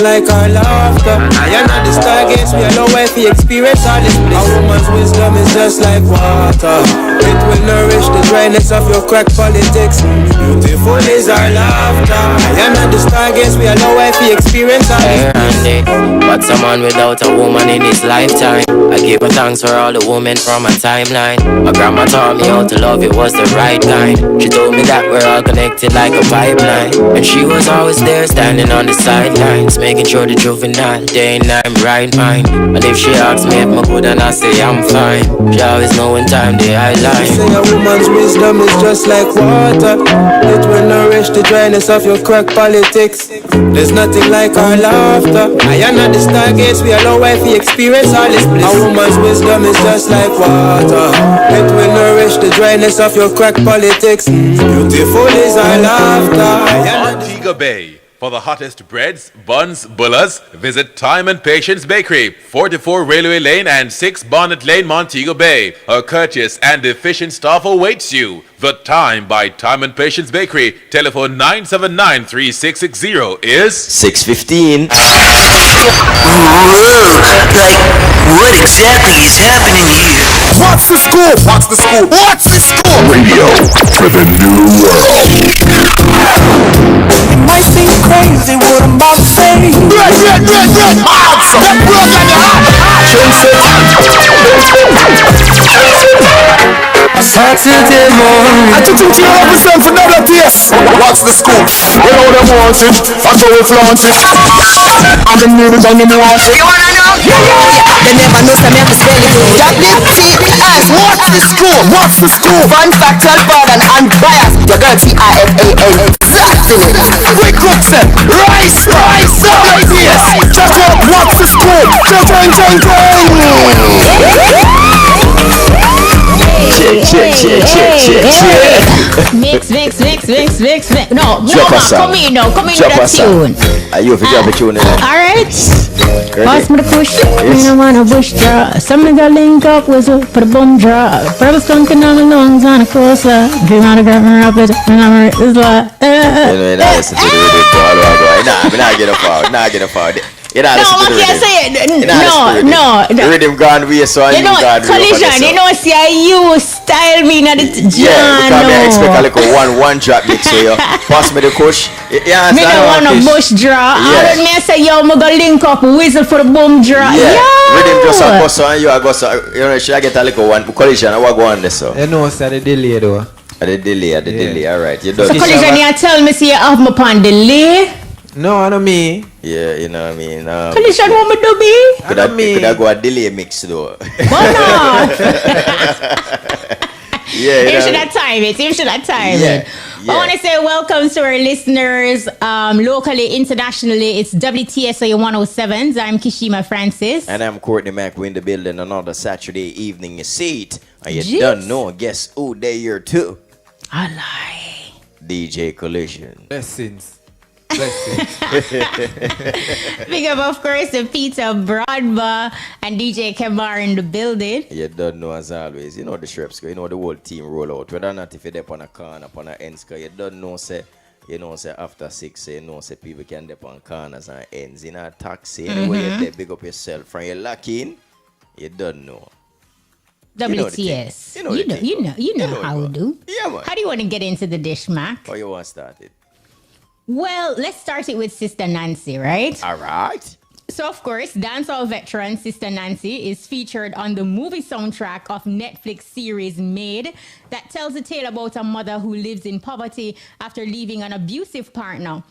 nothing like our laughter. I am not the stargates, we allow life to experience all this bliss. A woman's wisdom is just like water. It will nourish the dryness of your crack politics. Beautiful is our laughter. I am not the stargates, we allow life to experience all this bliss. What's a man without a woman in his lifetime? I give her thanks for all the women from my timeline. My grandma taught me how to love, it was the right kind. She told me that we're all connected like a pipeline. And she was always there standing on the sidelines, making sure the juvenile day and night right mind. And if she asks me if I'm good and I say I'm fine, she always know when time they highlight. Say a woman's wisdom is just like water. It will nourish the dryness of your crack politics. There's nothing like our laughter. I am not the stargates, we allow life to experience all this bliss. A woman's wisdom is just like water. It will nourish the dryness of your crack politics. Beautiful is our laughter. Montego Bay. For the hottest breads, buns, bullas, visit Time and Patience Bakery, 44 Railway Lane and 6 Bonnet Lane, Montego Bay. A courteous and efficient staff awaits you. The Time by Time and Patience Bakery. Telephone 979-3660 is 6:15. What exactly is happening here? What's the scoop? What's the scoop? What's the scoop? Radio for the new world. It might seem crazy what I'm about to say. Saturday morning, I took him to represent for another taste. What's the scoop? We know them want it, that's how we flaunt it. And the news on the want it. You wanna know? They never know some have to spell it. That little T-S. What's the scoop? What's the scoop? Fun, factual, bad and unbiased. Your girl T-I-F-A-N. We cook them. Rice, yes. Just what's the scoop? Check. Mix. No, come in with that tune. You have to drop a tune in. Alright. Pass me the push. Me no want a bush draw. Some nigga link up with a put a bum draw. Brothers skunking on the lungs on a coaster. Dream out of grammar up it. And it's like Listen to the rhythm. Nah, not get a foul. You know, no, I can't say it. No. The rhythm gone way, so you know, collision. You know, see, you style me not it. Yeah, because I expect a little one drop mix. So you pass me the kush. Yeah, me don't want a bush draw. I don't say yo, me go link up whistle for the boom draw. Yeah, rhythm just a go so and you a go so. You know, should I get a little one collision? I want go on this so. You know, it's at the delay though. At the delay. All right, you done. So collision, you tell me see you have me upon delay. No, I know me. Yeah, you know what I mean. Collision, what me do be? Could I go a delay mix though? Why not? Yeah, you should have time it. Yeah. I want to say welcome to our listeners locally, internationally. It's WTSA 107s. I'm Kishima Francis. And I'm Courtney Mack. We're in the building another Saturday evening. You see it. And you don't know. Guess who they here too? I lie. DJ Collision. Blessings. Big up, of course, to Peter Broadba and DJ Kemar in the building. You don't know as always. You know the Shreps, you know the whole team roll out. Whether or not if you're there on a corner, on a ends, you don't know, say, after 6, say people can dip on corners and ends. In a taxi, anyway, you're there, big up yourself. From your lock in, you don't know. WTS. You know how we do. Yeah, man. How do you want to get into the dish, Mac? How you want to start it? Well, let's start it with Sister Nancy, right? All right. So, of course, dancehall veteran Sister Nancy is featured on the movie soundtrack of Netflix series Made that tells a tale about a mother who lives in poverty after leaving an abusive partner.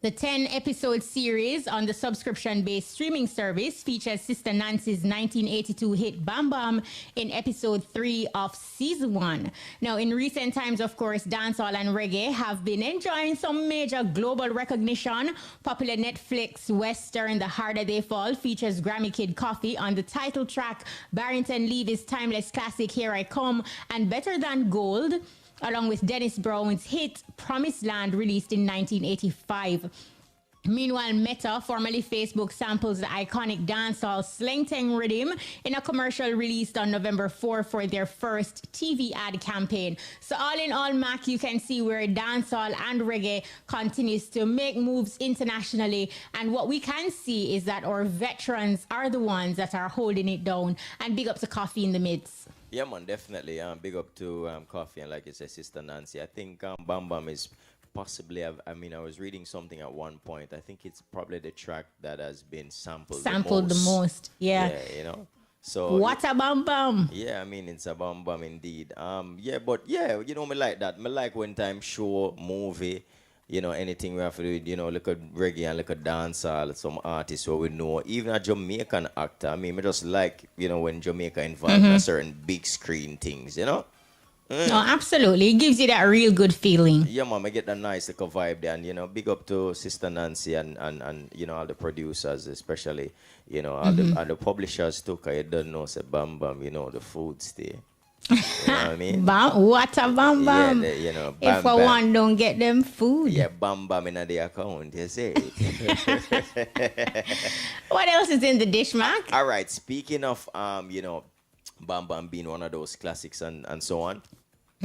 The 10-episode series on the subscription-based streaming service features Sister Nancy's 1982 hit Bam Bam in episode 3 of season 1. Now, in recent times, of course, dancehall and reggae have been enjoying some major global recognition. Popular Netflix western The Harder They Fall features Grammy Kid Coffee on the title track, Barrington Levy's timeless classic Here I Come, and Better Than Gold, along with Dennis Brown's hit Promised Land, released in 1985. Meanwhile, Meta, formerly Facebook, samples the iconic dancehall Sling Tang rhythm in a commercial released on November 4 for their first TV ad campaign. So all in all, Mac, you can see where dancehall and reggae continues to make moves internationally. And what we can see is that our veterans are the ones that are holding it down. And big up to Coffee in the Midst. Yeah, man, definitely. Big up to Coffee and like you said, Sister Nancy. I think Bam Bam is possibly, I mean, I was reading something at one point. I think it's probably the track that has been sampled the most. Yeah. Yeah, you know. So what a bam bam. Yeah, I mean, it's a bam bam indeed. Yeah, but yeah, you know, me like that. Me like when time show, movie, you know, anything we have to do, you know, look at reggae and look at dancehall, some artists who we know, even a Jamaican actor. I mean, me just like, you know, when Jamaica involved in a certain big screen things, you know. No, absolutely. It gives you that real good feeling. Yeah, mom, I get that nice little vibe there. And, you know, big up to Sister Nancy and you know, all the producers, especially, you know, all the publishers too, because you don't know, say, bam, bam, you know, the food stay. You know what I mean? What a bam bam. Yeah, you know, bam, if one don't get them food. Yeah, bam, bam in the account, you say. What else is in the dish, Mac? All right, speaking of, you know, bam, bam being one of those classics and so on.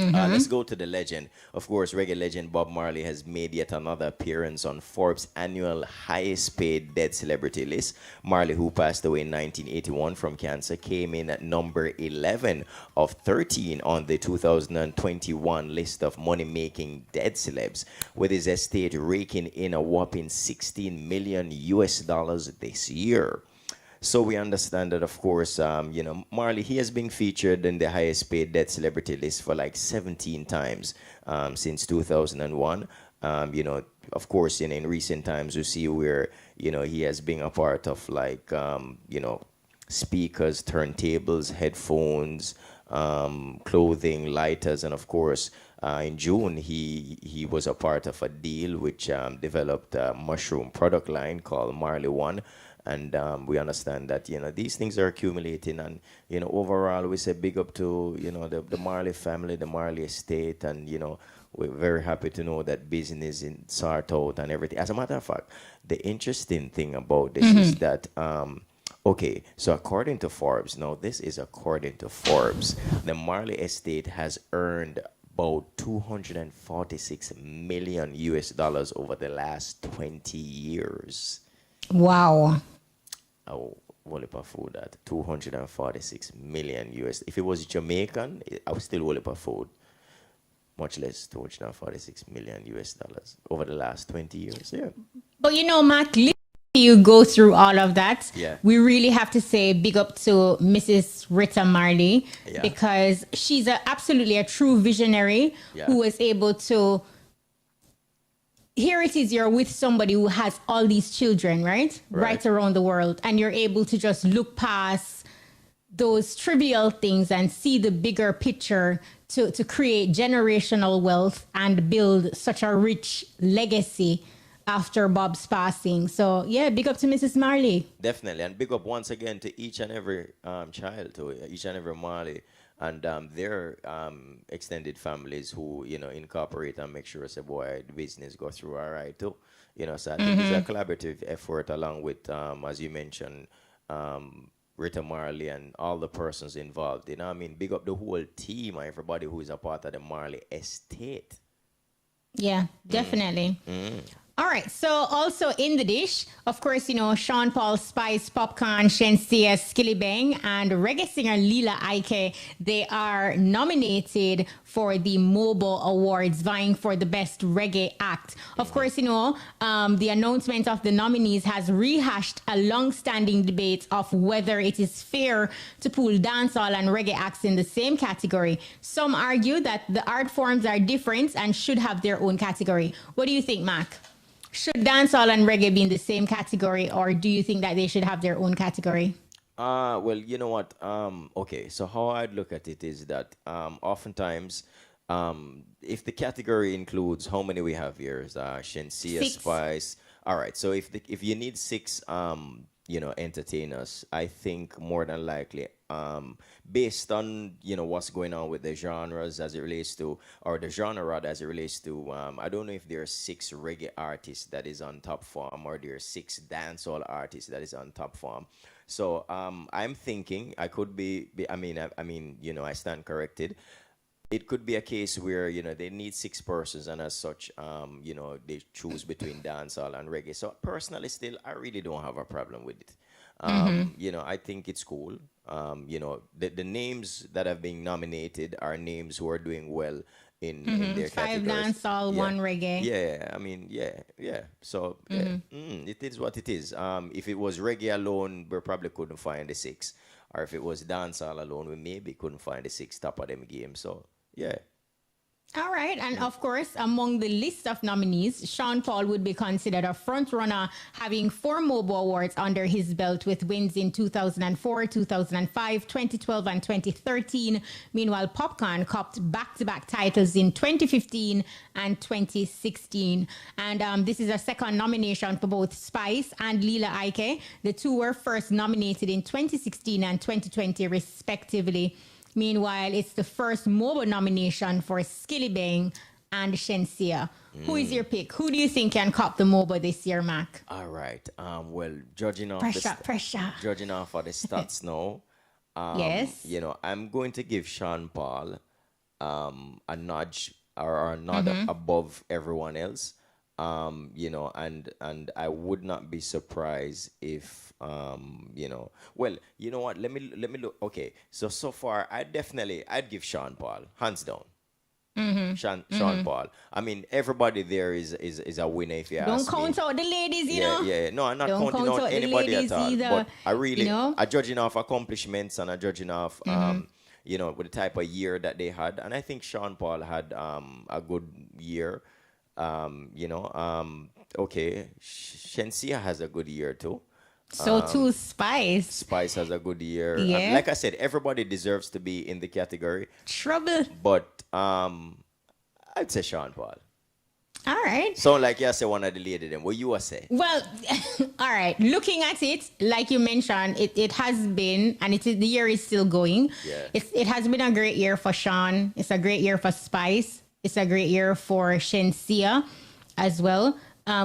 Let's go to the legend. Of course, reggae legend Bob Marley has made yet another appearance on Forbes' annual highest paid dead celebrity list. Marley, who passed away in 1981 from cancer, came in at number 11 of 13 on the 2021 list of money-making dead celebs, with his estate raking in a whopping $16 million this year. So we understand that, of course, you know, Marley, he has been featured in the highest paid dead celebrity list for like 17 times since 2001. You know, of course, in recent times, we see where, you know, he has been a part of like, you know, speakers, turntables, headphones, clothing, lighters, and of course, in June, he was a part of a deal which developed a mushroom product line called Marley One. And we understand that, you know, these things are accumulating. And, you know, overall, we say big up to, you know, the Marley family, the Marley estate. And, you know, we're very happy to know that business in sort out and everything. As a matter of fact, the interesting thing about this is that, okay, so according to Forbes, now this is according to Forbes, the Marley estate has earned about $246 million over the last 20 years. Wow. Oh, what if I food that? 246 million US. If it was Jamaican, I would still would food. Much less 246 million US dollars over the last 20 years. Yeah. But you know, Mac, you go through all of that. Yeah. We really have to say big up to Mrs. Rita Marley, Yeah. because she's absolutely a true visionary who was able to. Here it is, you're with somebody who has all these children, right? Right around the world. And you're able to just look past those trivial things and see the bigger picture to create generational wealth and build such a rich legacy after Bob's passing. So, yeah, big up to Mrs. Marley. Definitely. And big up once again to each and every child, to each and every Marley. And their extended families who, you know, incorporate and make sure, say, boy, the business go through all right, too. You know, so I think it's a collaborative effort along with, as you mentioned, Rita Marley and all the persons involved. You know what I mean? Big up the whole team and everybody who is a part of the Marley estate. Yeah, definitely. All right. So also in the dish, of course, you know, Sean Paul, Spice, Popcorn, Shensia, Skillibang, and reggae singer Lila Ike, they are nominated for the MOBO Awards, vying for the best reggae act. Of course, you know, the announcement of the nominees has rehashed a long-standing debate of whether it is fair to pool dancehall and reggae acts in the same category. Some argue that the art forms are different and should have their own category. What do you think, Mac? Should dancehall and reggae be in the same category, or do you think that they should have their own category? Well, you know what? Okay, so how I'd look at it is that oftentimes, if the category includes how many we have here, Shensia, Spice. All right, so if you need 6, you know, entertainers, I think more than likely based on what's going on with the genres as it relates to, or the genre rather as it relates to. I don't know if there are 6 reggae artists that is on top form, or there are 6 dancehall artists that is on top form. So I'm thinking I could I mean, I stand corrected. It could be a case where they need 6 persons, and as such, they choose between dancehall and reggae. So personally, still, I really don't have a problem with it. I think it's cool. The names that have been nominated are names who are doing well in their 5 categories. dancehall, 1 reggae. Yeah, I mean, yeah. So it is what it is. If it was reggae alone, we probably couldn't find the 6, or if it was dancehall alone, we maybe couldn't find the 6 top of them games. So yeah. All right. And of course, among the list of nominees, Sean Paul would be considered a front runner, having 4 MOBO awards under his belt with wins in 2004, 2005, 2012, and 2013. Meanwhile, Popcorn copped back-to-back titles in 2015 and 2016. And this is a second nomination for both Spice and Lila Ike. The two were first nominated in 2016 and 2020, respectively. Meanwhile, it's the first MOBO nomination for Skilly Bang and Shensia. Who is your pick? Who do you think can cop the MOBO this year, Mac? All right. Well, judging off judging off of the stats now, yes. I'm going to give Sean Paul a nudge or a nod above everyone else. And I would not be surprised if well, you know what? Let me look. Okay, so far I'd give Sean Paul hands down. Sean Paul. I mean, everybody there is a winner if you ask me. Don't count out the ladies, you know. Yeah. No, I'm not Don't counting count out anybody at all. either, But I really, I judging off accomplishments, and I judging off with the type of year that they had, and I think Sean Paul had a good year. Okay, Shensia has a good year too. So too Spice. Spice has a good year. Yeah. Like I said, everybody deserves to be in the category. Trouble. But I'd say Sean Paul. All right. So like you say one of the lady them. What you are say? Well, all right. Looking at it, like you mentioned, it has been, and the year is still going. Yeah. It has been a great year for Sean. It's a great year for Spice. It's a great year for Shensia as well.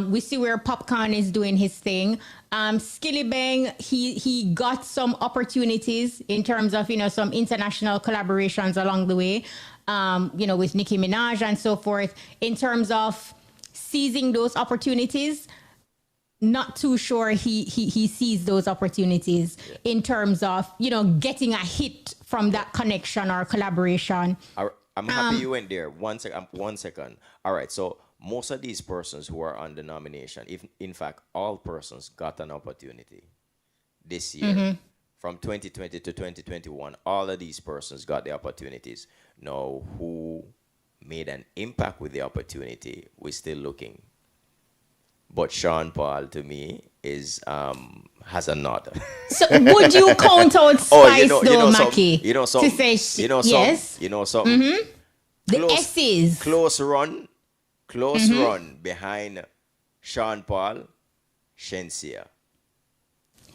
We see where Popcorn is doing his thing. Skilly Bang, he got some opportunities in terms of, some international collaborations along the way, with Nicki Minaj and so forth. In terms of seizing those opportunities, not too sure he sees those opportunities in terms of, getting a hit from that connection or collaboration. I'm happy you went there. 1 second. All right, so most of these persons who are on the nomination, if in fact all persons got an opportunity this year, from 2020 to 2021, all of these persons got the opportunities. Now, who made an impact with the opportunity, we're still looking. But Sean Paul, to me, has a nod. So would you count out Spice though, Mackie? To say yes. The S's. Close run behind Sean Paul, Shensia.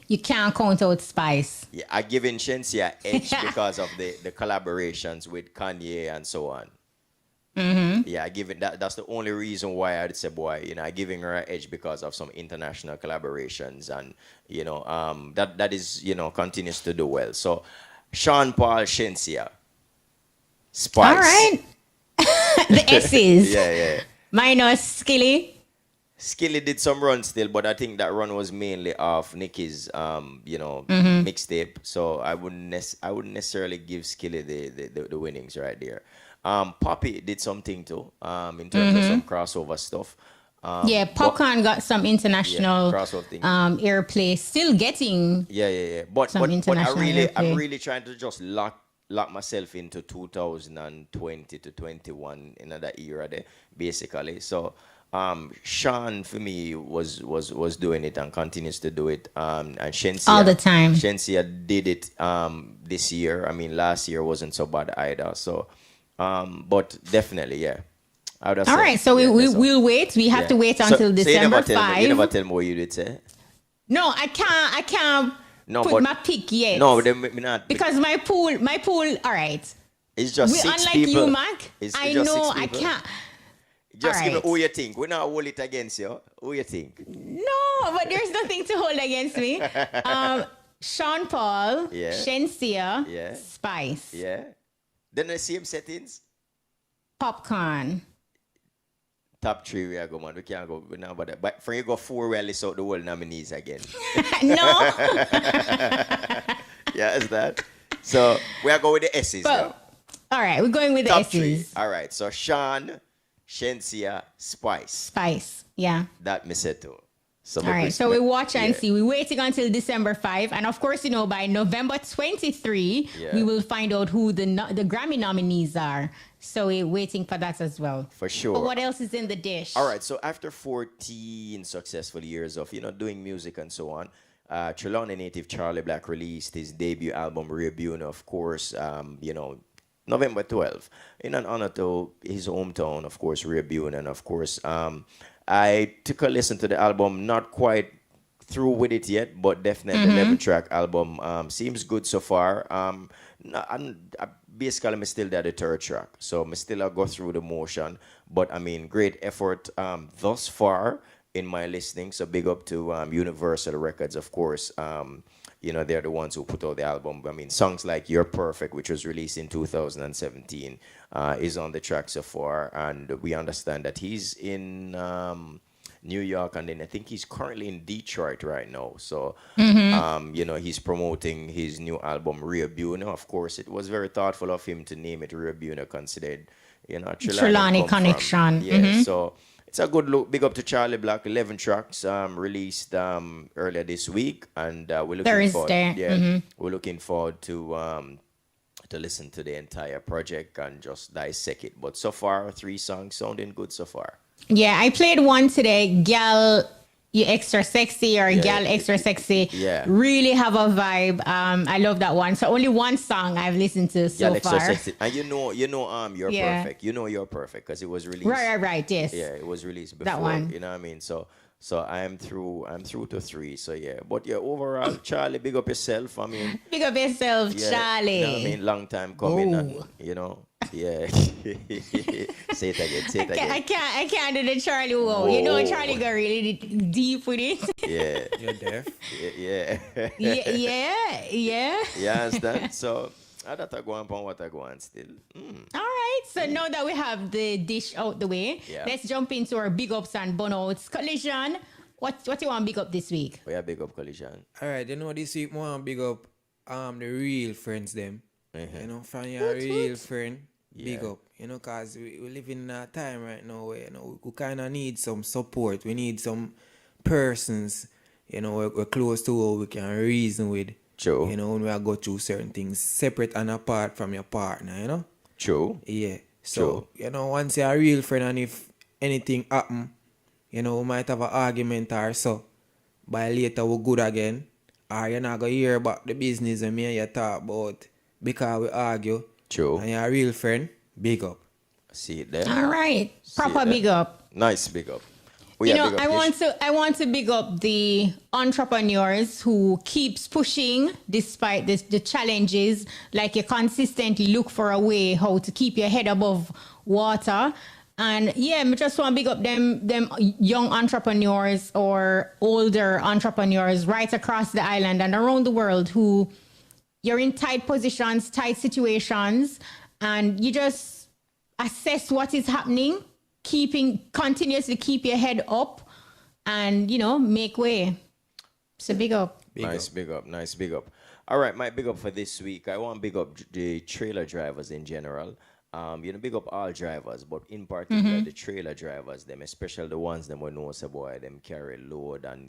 You can't count out Spice. Yeah, I give in Shensia edge because of the collaborations with Kanye and so on. Yeah, I give it that's the only reason why I'd say, boy, I giving her an edge because of some international collaborations, and that is continues to do well. So Sean Paul, Shensia, Spice. All right. The S's. Yeah. Minus Skilly. Skilly did some run still, but I think that run was mainly off Nicki's mixtape. So I wouldn't necessarily give Skilly the winnings right there. Poppy did something too, in terms of some crossover stuff. Popcorn got some international airplay. Still getting But airplay. I'm really trying to just lock myself into 2020 to 21 in that era there, basically. So Sean for me was doing it and continues to do it. And Shensia all the time. Shensia did it this year. I mean, last year wasn't so bad either. So but definitely, yeah. All right, so we'll wait. We have to wait until December 5. You never tell me what you did say. No, I can't put my pick yet. No, they me not. Because my pool, all right. It's just We, 6 unlike people. you, Mac, It's I just know 6 I people. can't. Just give me Alright. who you think. We're not hold it against you. Who you think? No, but there's nothing to hold against me. Sean Paul, Yeah. Shensia, Yeah. Spice, Yeah. Then the same settings. Popcorn. Top 3 we are going, man. We can't go now, but for you go 4, we'll list out the whole nominees again. No. Yeah, is that? So we are going with the S's now. All right, we're going with the Top 3. S's. All right. So Sean, Shensia, Spice. Spice, yeah. That me said too. So All right, so we watch and yeah. see. We're waiting until December 5. And of course, by November 23, Yeah. we will find out who the Grammy nominees are. So we're waiting for that as well. For sure. But what else is in the dish? All right, so after 14 successful years of, doing music and so on, Trelawney native Charlie Black released his debut album, Rebune, of course, November 12th, in an honor to his hometown, of course, Rebune. And of course, I took a listen to the album, not quite through with it yet, but definitely the 11-track album seems good so far. Basically, I'm still at the 3rd track, so I'm still go through the motion. But I mean, great effort thus far in my listening. So big up to Universal Records, of course. They're the ones who put out the album. I mean, songs like "You're Perfect," which was released in 2017, is on the track so far, and we understand that he's in New York, and then I think he's currently in Detroit right now. So, he's promoting his new album, Rebune. Of course, it was very thoughtful of him to name it Rebune, considered, Trelawney Connection. Yeah, so it's a good look. Big up to Charlie Black. 11 tracks released earlier this week, and we're looking Thursday. forward. We're looking forward to listen to the entire project and just dissect it. But so far, 3 songs sounding good so far. Yeah, I played one today, Gal You Extra Sexy or Gal Extra Sexy. Yeah. Really have a vibe. I love that one. So only one song I've listened to so Gal far. Extra Sexy. And you're Yeah. perfect. You're perfect because it was released. Right, yes. Yeah, it was released before. That one. You know what I mean? So I'm through to 3. So yeah. But yeah, overall, Charlie, big up yourself. I mean, Big up yourself, yeah, Charlie. You know what I mean? Long time coming, and yeah. Say it again. I can't do the Charlie wow. Whoa. Charlie got really deep with it. Yeah. You're deaf. Yeah. yeah. You understand? So that I go on what I go on still. All right. So now that we have the dish out the way, let's jump into our big ups and burnouts. Collision, what you want big up this week? We are big up Collision. All right, this week, I want big up the real friends them. From your real friend, big up. Because we live in a time right now where we kind of need some support. We need some persons, we're close to who we can reason with. True. When we go through certain things separate and apart from your partner, True. Yeah. So, once you're a real friend and if anything happen, we might have an argument or so. By later we're good again. Or you're not going to hear about the business and me and you talk about because we argue. True. And you're a real friend, big up. See it there. All right. Proper there. big up. Nice big up. I want to big up the entrepreneurs who keeps pushing despite the challenges. Like you consistently look for a way how to keep your head above water. And I just want to big up them young entrepreneurs or older entrepreneurs right across the island and around the world who you're in tight positions, tight situations, and you just assess what is happening. Continuously keep your head up and, make way. So big up. Nice big up. All right, my big up for this week. I want to big up the trailer drivers in general. Big up all drivers, but in particular the trailer drivers, them, especially the ones them we know say boy, them carry load and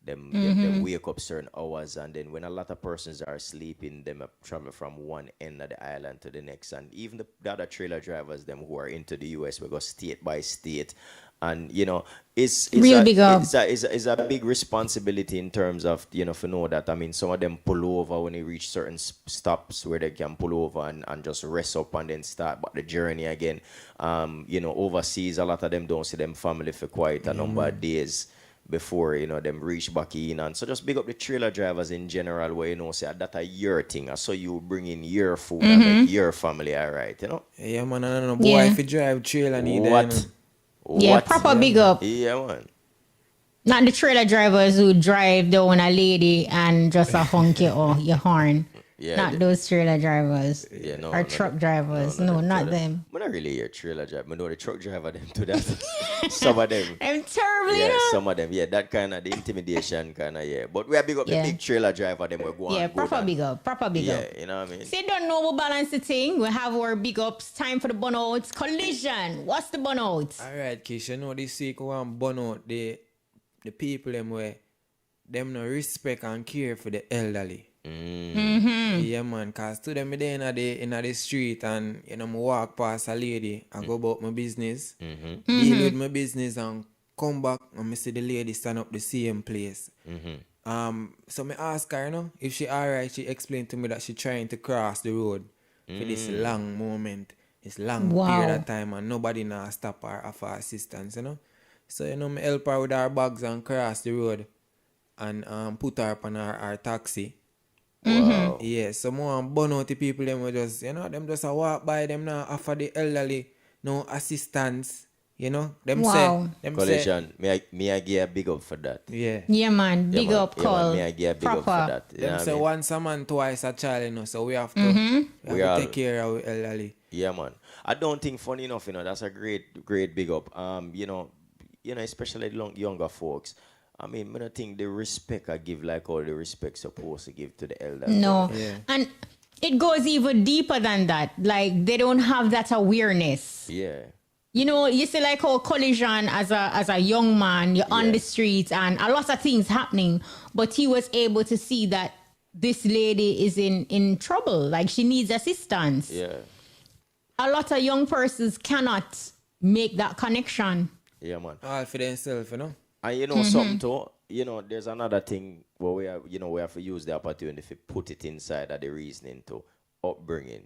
them wake up certain hours, and then when a lot of persons are sleeping, them travel from one end of the island to the next, and even the other trailer drivers, them who are into the US, we go state by state. And it's a big responsibility in terms of for know that some of them pull over when they reach certain stops where they can pull over and just rest up and then start but the journey again. Overseas a lot of them don't see them family for quite a number of days before, them reach back in. And so just big up the trailer drivers in general where, say, that a your thing. I saw you bring in your food and make your family all right, Yeah, man, I don't know. Boy, if you drive trailer, need What? Yeah, proper big up. Yeah, man. Not the trailer drivers who drive down a lady and just a honk your horn. Yeah, not those trailer drivers. Yeah, no. Or truck drivers. No, not them. I'm not really a trailer driver. I know the truck driver them do that. Some of them. I'm terrible, Yeah, some of them. Yeah, that kind of the intimidation kind of, yeah. But we are big up the big trailer driver them. We're going proper big up. Proper big up. Yeah, you know what I mean? See, don't know we balance the thing. We have our big ups. Time for the burnouts. Collision. What's the burnouts? All right, Kish. You know this week we want burnout the people them where them no respect and care for the elderly. Yeah, man, cause to them in the street and I walk past a lady and go about my business, deal with my business and come back and I see the lady stand up the same place. So me ask her, if she alright, she explained to me that she trying to cross the road for this long moment, this long period of time, and nobody now stop her offer assistance, So me help her with her bags and cross the road and put her up on our taxi. Wow. Yeah, so more burn out the people them will just, them just a walk by them now offer the elderly no assistance, them say Collision, me I give a big up for that. Yeah man, big up call. Me I give a big up for that. Them say once a man, twice a child, so we have to, take care of our elderly. Yeah man. I don't think funny enough, that's a great big up. Especially younger folks. I mean, I don't think the respect I give like all the respect supposed to give to the elders. No. Yeah. And it goes even deeper than that. Like, they don't have that awareness. Yeah. You see like how Collision as a young man, you're on the streets and a lot of things happening, but he was able to see that this lady is in trouble. Like, she needs assistance. Yeah. A lot of young persons cannot make that connection. Yeah, man. All for themselves, And something too, there's another thing where we have to use the opportunity to put it inside of the reasoning to upbringing.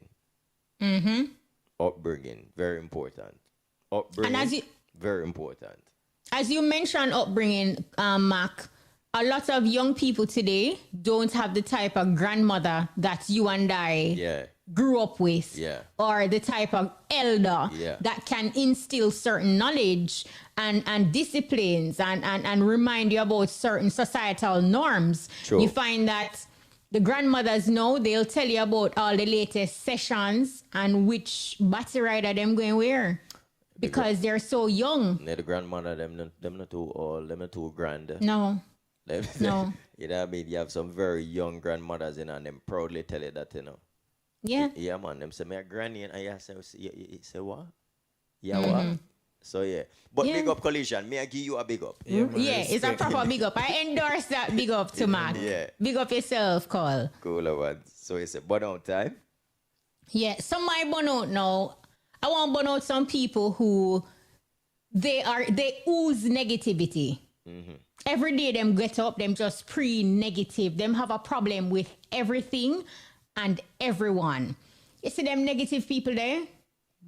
Upbringing, very important. Upbringing, very important. As you mentioned upbringing, Mac, a lot of young people today don't have the type of grandmother that you and I grew up with, or the type of elder that can instill certain knowledge and disciplines and remind you about certain societal norms. True. You find that the grandmothers know, they'll tell you about all the latest sessions and which battery rider them going where. Because they're so young. The grandmother, them not too old, them not too grand. No. No. You know what I mean? You have some very young grandmothers, and them proudly tell you that, Yeah. Yeah, man. Them say, my granny, and you say what? Yeah, what? So, yeah. But big up Collision. May I give you a big up? Yeah, it's a proper big up. I endorse that big up to Mac. Yeah. Big up yourself, Cole. Cool, one. So, it's a burnout time? Yeah, some might burnout now. I want to burn out some people who they ooze negativity. Every day them get up, them just pre-negative. Them have a problem with everything and everyone. You see them negative people there?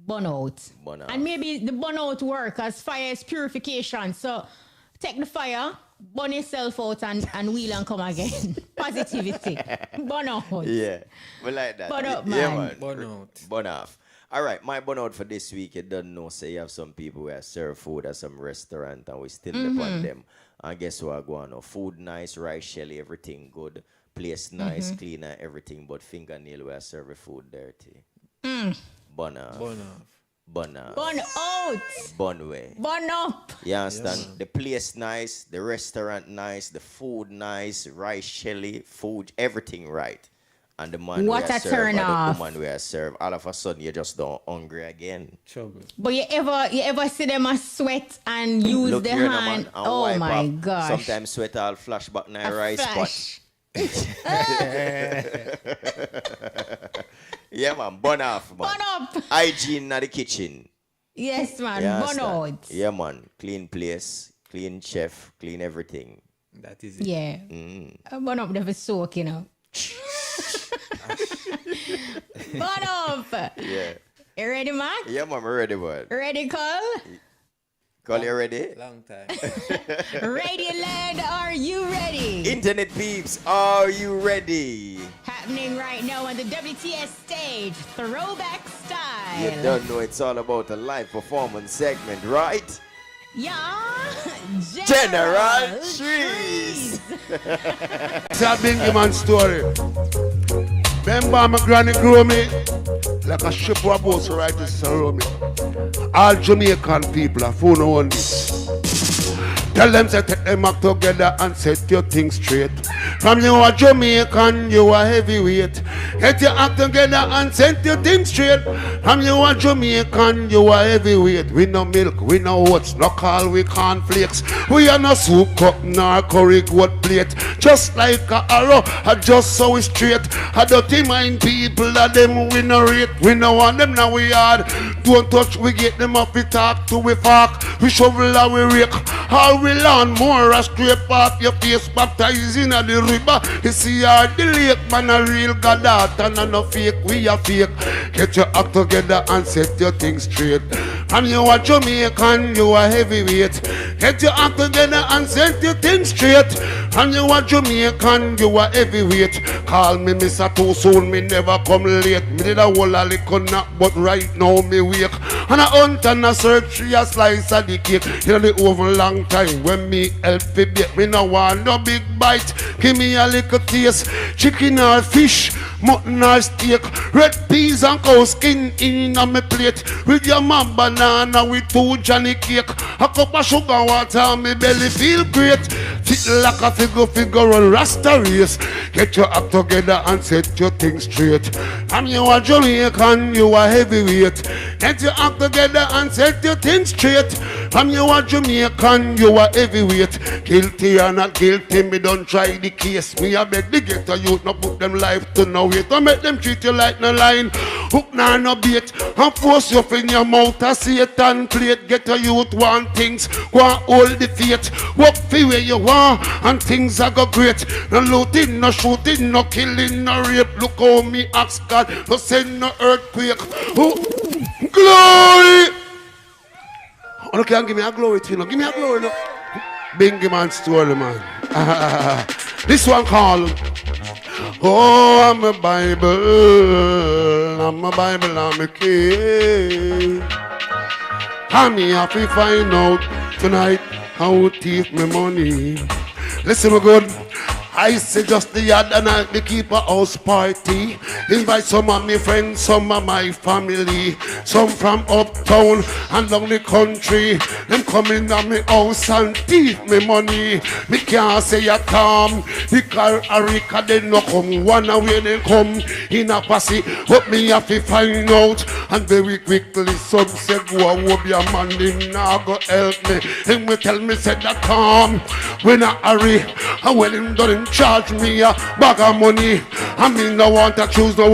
Burn out. And maybe the burnout work as fire is purification. So take the fire, burn yourself out and wheel and come again. Positivity. Burn out. Yeah. We like that. Burn out, man. Yeah, man. Burn out. Burn off. All right, my burnout for this week, you don't know, say you have some people who serve food at some restaurant and we still upon them. And guess what I go on? Food nice, rice shelly, everything good. Place nice, clean and everything, but fingernail where serve food dirty. Burn off. Burn off. Burn off. Burn out. Burn way. Burn up. You understand? The place nice, the restaurant nice, the food nice, rice shelly, food, everything right. And the man what we a serve turn and off. the woman we serve, all of a sudden you just don't hungry again. Trouble. But you ever see them a sweat and use Look the here, hand? man, and Oh wipe my off. gosh. Sometimes sweat all flash back in a rice flash. pot. Yeah, man, burn off, man. Burn up. Hygiene in the kitchen. Yes, man. You Burn understand? out. Yeah, man. Clean place, clean chef, clean everything. That is it. Yeah. Burn up never soak, Burn up. Yeah. You ready, Mark? Yeah, man, I'm ready, man. Ready, Cole? Call you ready? Long time. Radioland, are you ready? Internet peeps, are you ready? Happening right now on the WTS stage, Throwback Style. You don't know it's all about a live performance segment, right? Yeah, General Trees. It's a Bingy Man story. Remember my granny grew me like a ship or a boat so right this around me. All Jamaican people are phone on this. Tell them say take them up together and set your things straight. From you a Jamaican, you a heavyweight. Get your act together and set your things straight. From you a Jamaican, you a heavyweight. We no milk, we no oats, no call, we cornflakes. We are no soup cup nor curry goat plate. Just like a arrow, just so we straight. A dirty mind people that them we no rate. We no want them now we hard. Don't touch, we get them up, we talk to we fuck. We shovel and we rake. All we learn more a scrape off your face, baptizing at the river. You see our the lake, man a real god and no fake, we a fake. Get your act together and set your things straight. And you a Jamaican, you a heavyweight. Get your act together and set your things straight. And you a Jamaican, you a heavyweight. Call me Mr. Too Soon, me never come late. Me did a whole a liquor nap, but right now me wake. And I hunt and I search a slice of the cake. You know the over long time when me help it bake. Me no want no big bite. Give me a little taste. Chicken or fish, mutton or steak. Red peas and cow skin in on me plate. With your mom banana with 2 Johnny cake. A cup of sugar water, me belly feel great. Fit like a figure on Rasta race. Get your act together and set your things straight. And you a Jamaican, you a heavyweight. Get your act together and set your things straight. And you a Jamaican, you a heavyweight. Guilty or not guilty, me don't try the case. Me a beg the ghetto youth, no put them life to no wait. Don't make them treat you like no line. Hook nah no bait. And force you up in your mouth a Satan plate. Get a youth want things, go and hold the faith. Walk for where you want and things are go great. No looting, no shooting, no killing, no rape. Look how me ask God, no send no earthquake. Oh, glory! Oh, no, can't give me a glory to you, no. Give me a glory, no. Bingy Man story, man. This one called Oh, I'm a Bible, I'm a key. I'm here to find out tonight how to thief me money. Listen, me good. I say just the other night we keep a house party. Invite some of my friends, some of my family, some from uptown and down the country. Them coming to my house and thief me money. Me can't say a calm because Arika they no come one away they come in a posse. But me have to find out and very quickly some say go and be a man him now go help me. Him will tell me say that calm when I hurry and when him done him charge me a bag of money. I mean no want to choose no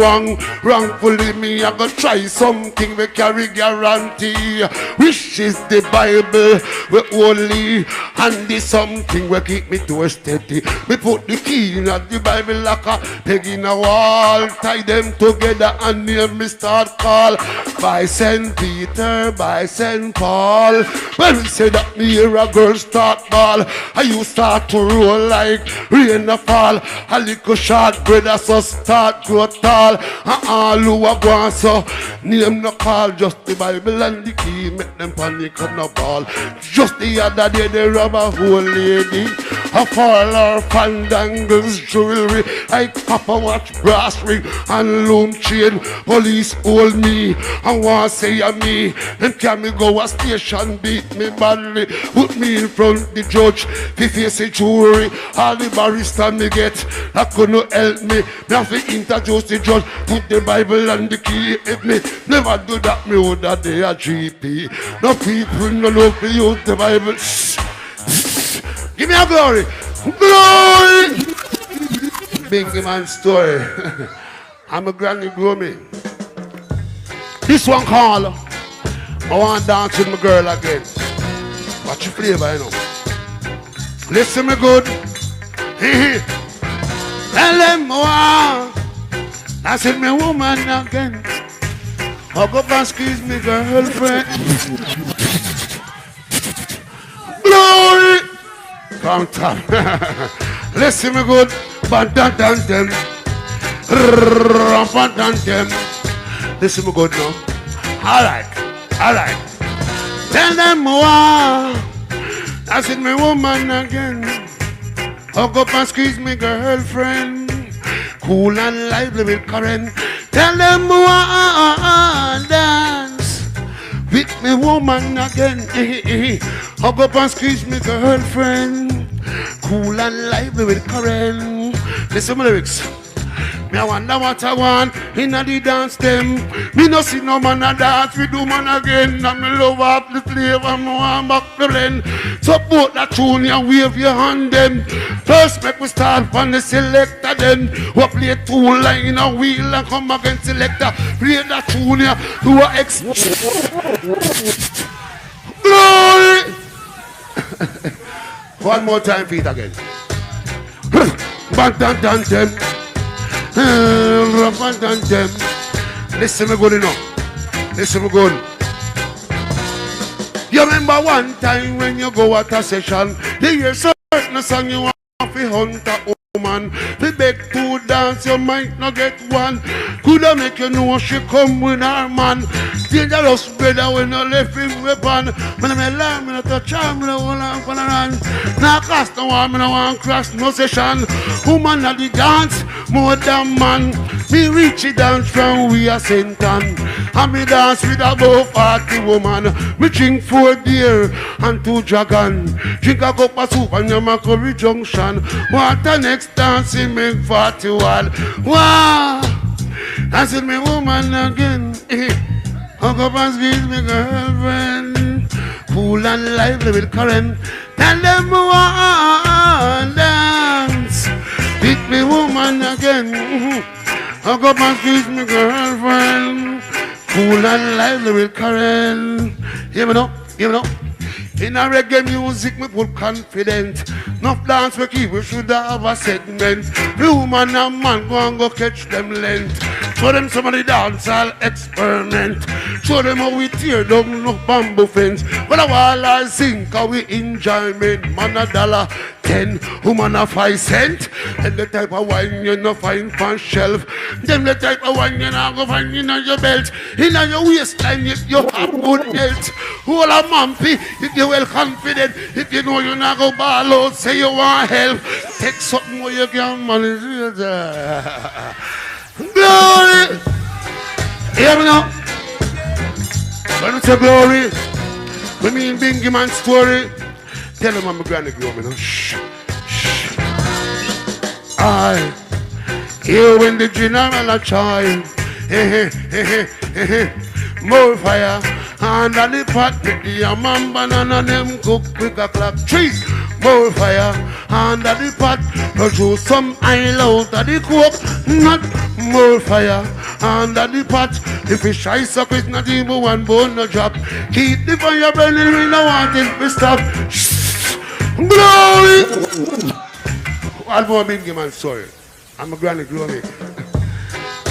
wrongfully me I go try something we carry guarantee. Which is the Bible we only and this something we keep me to a steady. We put the key in the Bible like a peg in a wall. Tie them together and name me start call. By St. Peter, by St. Paul. When we say that me hear a girl start ball, and you start to roll like rain a fall. A little short brother so start grow tall. And all who are gone so name no call. Just the Bible and the key make them panic and no ball. Just the other day they rob a whole lady. A fall her fandangles jewelry like Papa watch brass ring and loom chain. Police hold me and want say a me. Them can me go a station beat me badly. Put me in front the judge fi face the jury. All the barrister me get that couldn't help me. Me have to introduce the judge. Put the Bible and the key. If me never do that me would have day a GP. No people no love to use the Bible. Give me a glory. Glory! Bingy Man story. I'm a granny grow me. This one call. I want to dance with my girl again. Watch your flavor, you know. Listen me good. Tell them more. I said me woman again. I'll go and squeeze me girlfriend. From top. Listen me good. Ba-da-da-dum. Ra-ba-da-dum. Listen me good now. Alright. Tell them why. I said me woman again. Hug up and squeeze me girlfriend. Cool and lively with current. Tell them why dance with me woman again. Hug up and squeeze me girlfriend. Cool and lively with current. Listen to my lyrics. Me I wonder what I want in the dance them. Me no see no man a dance, we do man again. And me love up the slave and me want back the blend. Support that tune and wave your hand them. First make we start from the selector then. We play two line a wheel and come again selector. Play that tune here to a X. Glory! One more time feet again. Ba-da-da-dum. Listen me good enough. Listen me good. You remember one time when you go at a session, you hear certain song you want to hunt a woman. To beg to dance, you might not get one. Coulda make you know she come with her man. Dangerous brother when you left him weapon. When I'm alarm, I touch her, I hold on for the run. Now cross no one, I want cross no session. Woman at the dance, more than man. Me reach it dance from we are Senton. And me dance with about 40 woman. Me drink 4 beer and 2 dragon. Drink a cup of soup and yam a curry junction. What the next dance he make 41. Wow! Dance with me woman again. Hug up and squeeze me girlfriend. Cool and lively with current. Tell them one dance with me woman again. Hug up and squeeze me girlfriend. Cool and lively with current. Hear me now, hear me now. In a reggae music, me put confident. Enough dance we keep, we should have a segment. The woman and man go and go catch them length. Show them some of the dancehall experiment. Show them how we tear down no bamboo fence. But a while I sing, how we enjoyment. Man $1.10, woman a 5 cent. And the type of wine you no find on shelf. Them the type of wine you not go find in your belt. In your waistline if you have good health. Hold a mumpy if you well confident. If you know you not go ball out, say you want help. Take something where you can manage. Glory! Hear me now. When you say glory, we mean Bingy Man story. Tell him I'm a granny girl, you know. Shh, shh. I hear when the general a chime. More fire under the pot. Make the yam banana them cook quick a clock. Trees. More fire under the pot. Produce some oil out of the coke. Not more fire under the pot. The fish I suck is not even one bone no drop. Keep the fire burning, we don't want it to stop. Shh. Glory! One more Bingy Man story. I'm a granny glory.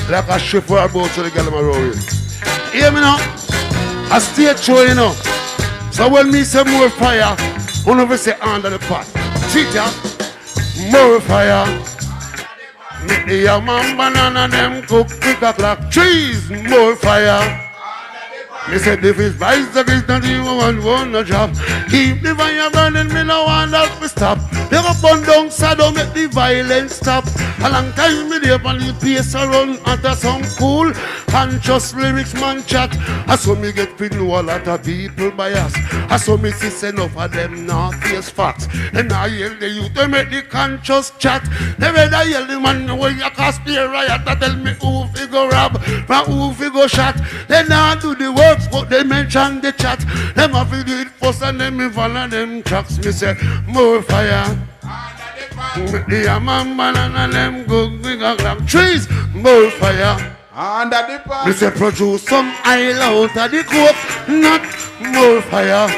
Like a ship for a boat to the girl in my row. Hear me now? A stage show, you know. So when me say more fire, one of us say under the pot. See ya? More fire. Make the yam and banana them cook quick a clock. Trees, more fire. Me said the fish bicycle is not even one no job. Keep the fire burning, me no want that to stop. They go burn down shadow, make the violence stop. A long time me there on the pace around under some cool conscious lyrics man chat. I saw me get to know a lot of people bias. I saw me see enough of them not face facts. And I yell the youth to make the conscious chat. They rather yell the man where you cast be a riot. That tell me who fi go rob and who fi go shot. They not do the work. But they mention the chat. Them have to do it first and then me follow them tracks. Me say more fire. The yam and banana them go big a clock. Trees, more fire. Under the pot. Me say produce some oil out of the coke. Not more fire.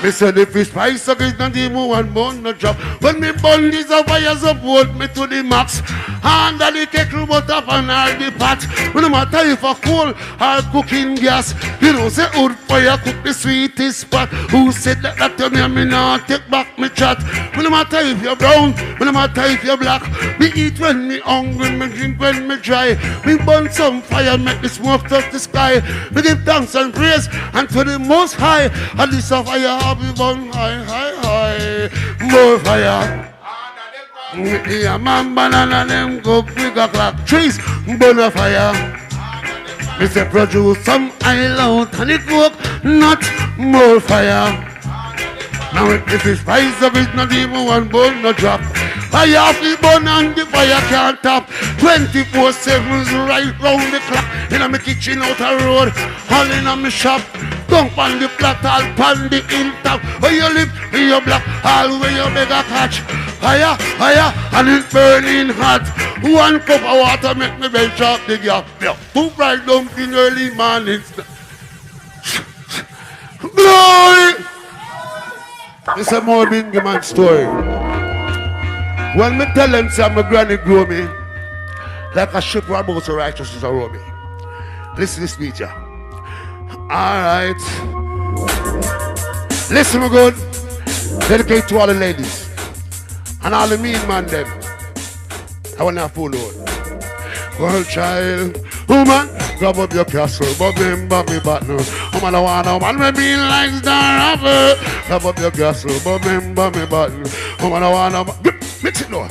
Me say the fish pie suck is not even one bone no drop. When me burn these fires up, hold me to the max. And then they take the butter and all the pot. No matter if a coal or cooking gas, you know, say wood fire cook the sweetest pot. Who said that to me, me not take back me chat. No matter if you're brown, no matter if you're black. Me eat when me hungry, me drink when me dry. Me burn some fire, make the smoke touch the sky. Me give thanks and praise unto the Most High. And this a fire have me burn high, high, high. More fire. Yeah, man, banana, them go bigger clock trees, burn a fire. Me say produce some oil out and it work, not more fire. Now if the fish rise up, it's not even one bone, no drop. Fire off the bone and the fire can't top. 24/7's right round the clock. In my kitchen out a road, all in my shop. Don't pan the flat, all pan the hilltop. Where you live, where you black, all where you beg a catch. Fire, fire, and it's burning hot. One cup of water make me bench up the gap. Two fried dumpling early morning. Glory! It's a more Bingaman story. When me tell them say my granny grew me, like a ship about so righteousness around me. Listen to this speech, yeah. Alright. Listen me good. Dedicate to all the ladies. And all the mean man them. I want to have full load. Girl child, woman, grab up your castle, but remember me button. Woman, I want a man me be like Star Rapper. Grab up your castle, but remember me button. Woman, I want a man. Mix it now.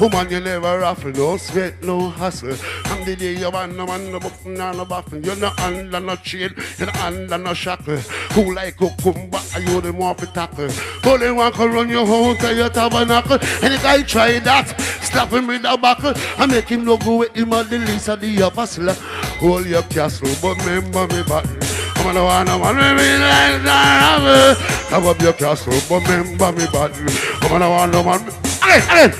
Woman, you never raffle, no sweat, no hustle. And the day you want no man, no button, no baffle. You're not under no chain, you're not under no shackle. Who like cucumber, and you the more for tackle. But they want to run your home to your tabernacle. And the guy try that, slap him with a buckle. And make him no go with him on the least of the apostle. Hold your castle, but remember me button. I'm gonna want a man with me like that. Have up your castle, but remember me button. I'm gonna want a man. Again!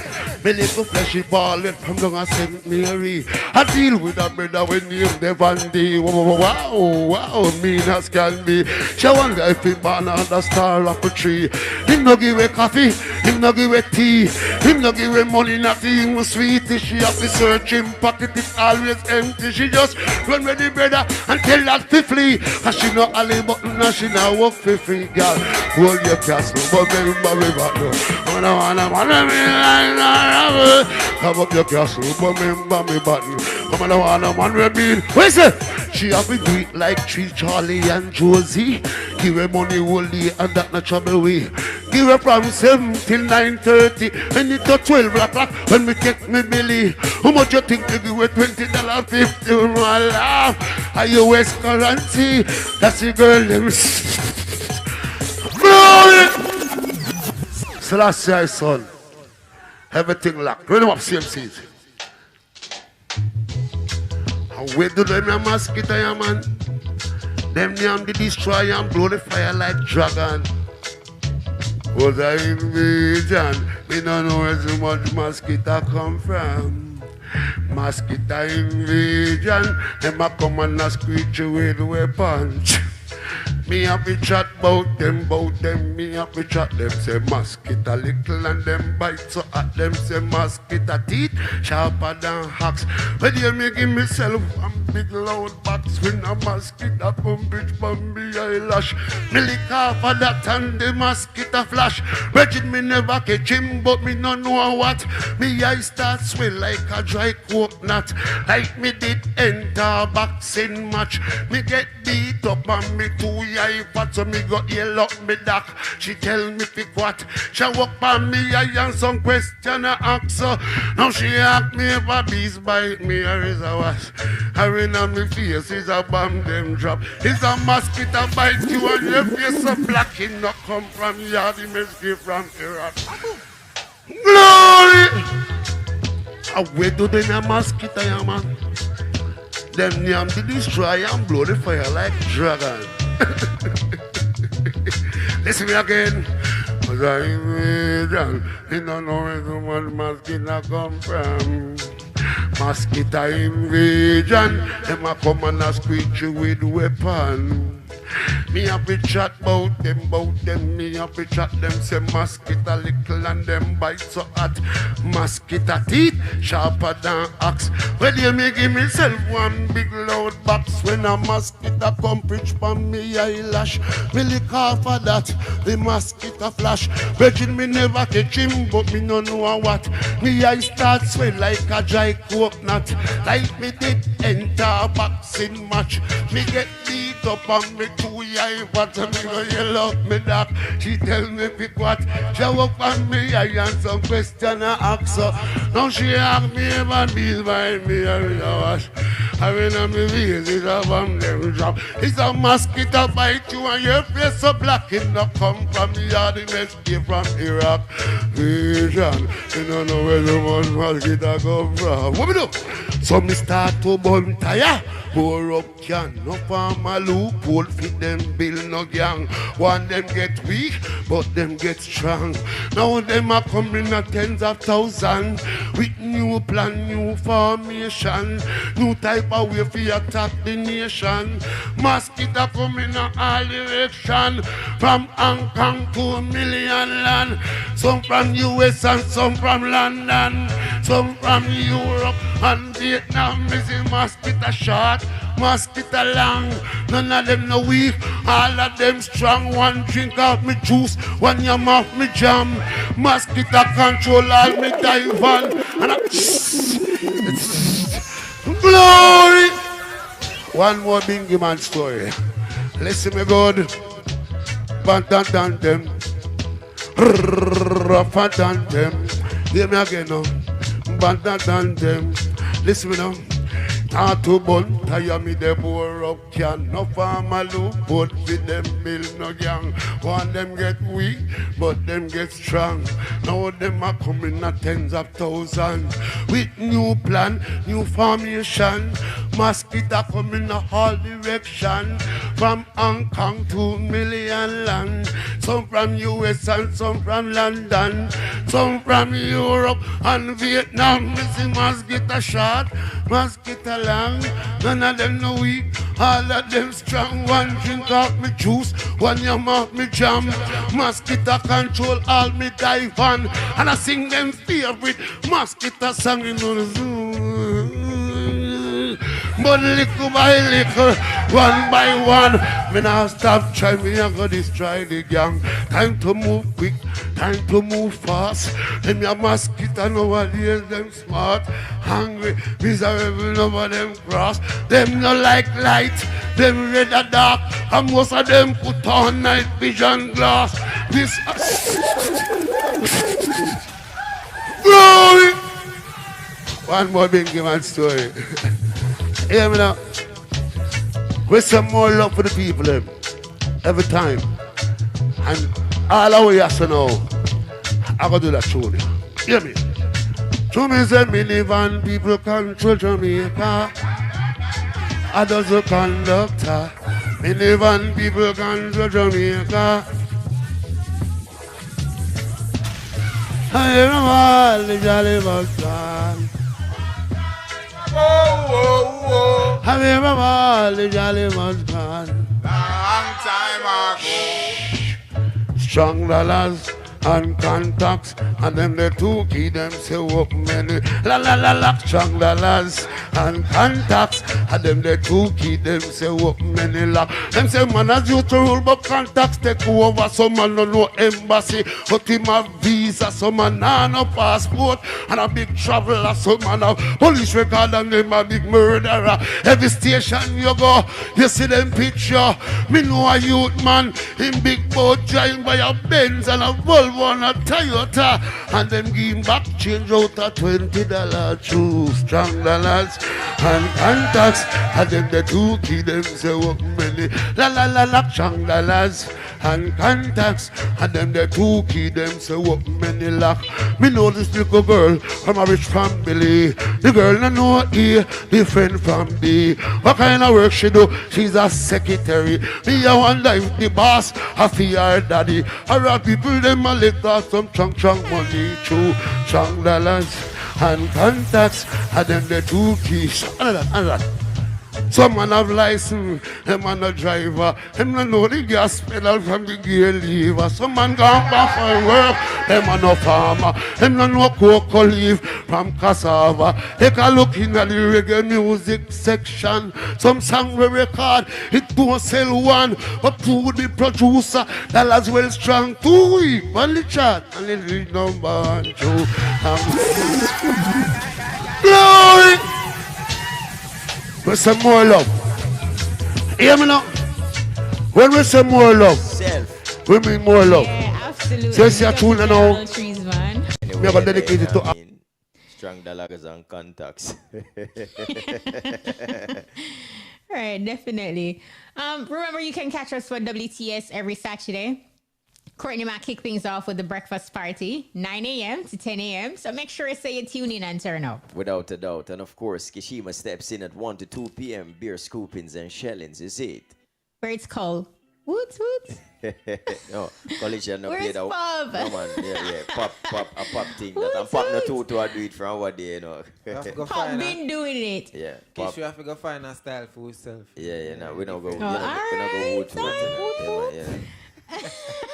Me little fleshy ballin' from down a St. Mary. I deal with a brother when you never day. Wow, wow, mean as can be. She wonder if he born under star of a tree. Him no give a coffee, him no give a tea. Him no give a money, nothing sweet. She have to search him pocket, it's always empty. She just run with the brother and tell that to flee. And she no alley button and she no walk for free, girl. Hold your castle, but remember me back now. I wanna be like that. Have up your castle, but remember me button. I'm gonna want a man with me. Where's it? She have to do it like Tree, Charlie and Josie. Give her money only and that not trouble we. Give her from 7 till 9:30. And it to 12 o'clock when we take me Billy. How much you think they give her $20, $50? My laugh. Are you West currency? That's the girl. So that's your son. Everything locked. Run up CMCs. And where do them a mosquito, yeah, man? Them name the destroy and blow the fire like dragon. Was I invasion? Me don't know where so much mosquito come from. Mosquito invasion. Them a come and a screech away the weapon. Me have to chat about them, me have to chat them. Say mosquito little and them bite so at them. Say mosquito teeth sharper than hacks. But you me give myself one big loud box when a mosquito come bitch from me eyelash. Me lick off of that and the mosquito flash. Reggie me never catch him but me no know what. Me eye start swell like a dry coconut. Like me did enter boxing match. Me get beat up and me too eye fat so me go yell up me doc. She tell me pick what. She walk by me eye and some question I ask her. Now she ask me if a bees bite me or is a wash. Her in on me face is a bomb them drop. It's a mosquito bite you and your face so black. It not come from yard, it must be from Iraq. Glory! Where do they a mosquito, yeah, man? Them name to destroy and blow the fire like dragon. Listen me again. Cause I invasion. You don't know where so much mosquito come from. Mosquito invasion. Them a come and a screech you with weapon. Me have to chat about them. Me have to chat them. Say mosquito little and them bite so hot. Mosquito teeth sharper than axe. Well, you me give myself one big loud box. When a mosquito come preach from me eyelash, me lick off of that, the mosquito flash. Virgin me never catch him, but me no know what. Me eye start swell like a dry coconut. Like me did enter a boxing match. Me get beat up on me 2 eye, but me go yell up me doc. She tell me pick what. She walk on me eye and some question I ask her. Now she ask me if I be by me I will wash. I mean I'm the visit of them drop. It's a mosquito bite you and your face so black. It not come from me or the next day from Iraq. Vision, you don't know where the one mosquito come from. What me do? So me start to burn tire. Pour up can, no farm a loophole, fit them bill no gang. One them get weak, but them get strong. Now them are coming at tens of thousands. With new plan, new formation. New type of way for attack the nation. Mosquito coming in all direction. From Hong Kong to a million land. Some from US and some from London. Some from Europe and Vietnam. Is a mosquito short. Mosquito long, none of them no weak, all of them strong. One drink out me juice, one yam off me jam. Mosquito control all me dive on. And glory. One more Bingy Man story. Listen me good. Bantan them, rough them. Hear me again now. Bantan them. Listen me now. To bun, tire me the bore up can. No farmer look, but with them bill no gang. One them get weak, but them get strong. Now them are coming at tens of thousands. With new plan, new formation. Mosquito coming in all direction. From Hong Kong to million land. Some from US and some from London. Some from Europe and Vietnam. Missing mosquito short, mosquito long. None of them no weak, all of them strong. One drink out me juice, one yam out me jam. Mosquito control all me dive on. And I sing them favorite mosquito song in the zoo. But little by little, one by one, me now stop trying, me and go destroy the gang. Time to move quick, time to move fast. Them your mosquito nowadays, them smart, hungry, miserable, none of them cross. Them no like light, them red or dark, and most of them put on night vision glass. This glory. One more Bingy Man story. Hear me now. With some more love for the people them. Every time. And all our yes to know. I gotta do that tune. Hear me. Tune is a minivan, people control Jamaica. I does the conductor. Minivan, people control Jamaica. I hear them all, the jolly bus. Have you ever all the jolly ones gone? Long time ago. Strong dollars and contacts, and them the two key them say up many. La la la la. Strong dollars and contacts, and them the two key them say up many lock. Them say man as used to rule, but contacts take over. Some man no embassy, but him have visa. Some man no passport, and a big traveler. Some man have police record, and them a big murderer. Every station you go, you see them picture. Me know a youth man in big boat driving by a Benz and a Volvo and a Toyota, and them give him back change out a $20 true strong dollars and contacts, and them the two key them say what many. La la la la. Strong dollars and contacts, and them the two key them say what many lack. Me know this little girl from a rich family. The girl no know A, different from B. What kind of work she do? She's a secretary. Me I wonder if the boss a fear her daddy. Or people them a let off some chunk money through strong dollars and contacts, and them the two keys. Some man have license, them man a driver. Them no know the gas pedal from the gear lever. Some man gone back for work, them man no farmer. Them no know cocoa leaf from cassava. Take a look in at the reggae music section. Some song we record, it don't sell one, but to the producer, that as well strong. 2 weeks on the chart, and it reach number 1, 2. Glory! We say more love. Hear me now? When we say more love, Self. we mean more love. Yeah, absolutely. So see a tune now. Trees, man. Me have dedicated to strong dollars and contacts. All right, definitely. Remember, you can catch us for WTS every Saturday. Courtney might kick things off with the breakfast party, 9 a.m. to 10 a.m. So make sure you say you tune in and turn up. Without a doubt. And of course, Kishima steps in at 1 to 2 p.m. Beer scoopings and shellings, is it? Where it's called Woot Woot. No, college and not Where's played out. Bob? No man, yeah. Pop thing. That I'm pop no two to do it from our day, you know. Pop been doing it. Yeah. Kish, you have to go find a style for yourself. Yeah, no, we don't go. Oh, We don't go woot woot. yeah.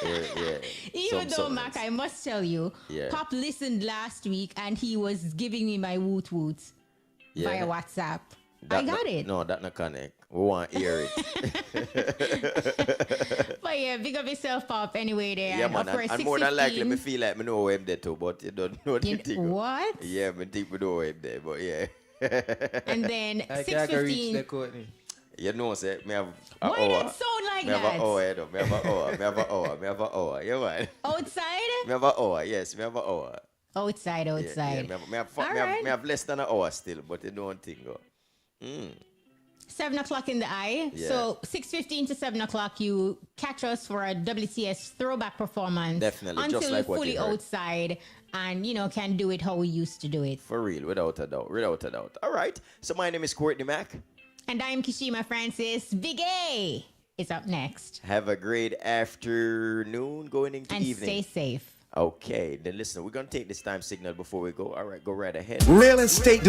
Yeah. Even though, Mac, I must tell you, Pop listened last week and he was giving me my woot woot via WhatsApp. I got it. No, that not connect. We want to hear it. But yeah, big up yourself, Pop, anyway there. Yeah, man, and more than likely, me feel like me know where I'm there too, but you don't know the thing. What? Yeah, me think we know where I'm there, but yeah. And then 6:15. You know, say, me have an Why hour. That sound like me that? Have an hour, you know. Me have an hour. Me have an hour. Yeah, man. Outside? Me have an hour. Yes, me have an hour. Outside. Yeah, me have less than an hour still, but you don't think go. 7 o'clock in the eye. Yeah. So 6:15 to 7 o'clock, you catch us for a WTS throwback performance. Definitely, until just like we're what fully you heard. outside and can do it how we used to do it. For real, without a doubt. All right. So my name is Courtney Mack. And I'm Kishima Francis. Big A is up next. Have a great afternoon going into and evening. And stay safe. Okay, then listen, we're going to take this time signal before we go. All right, go right ahead. Real estate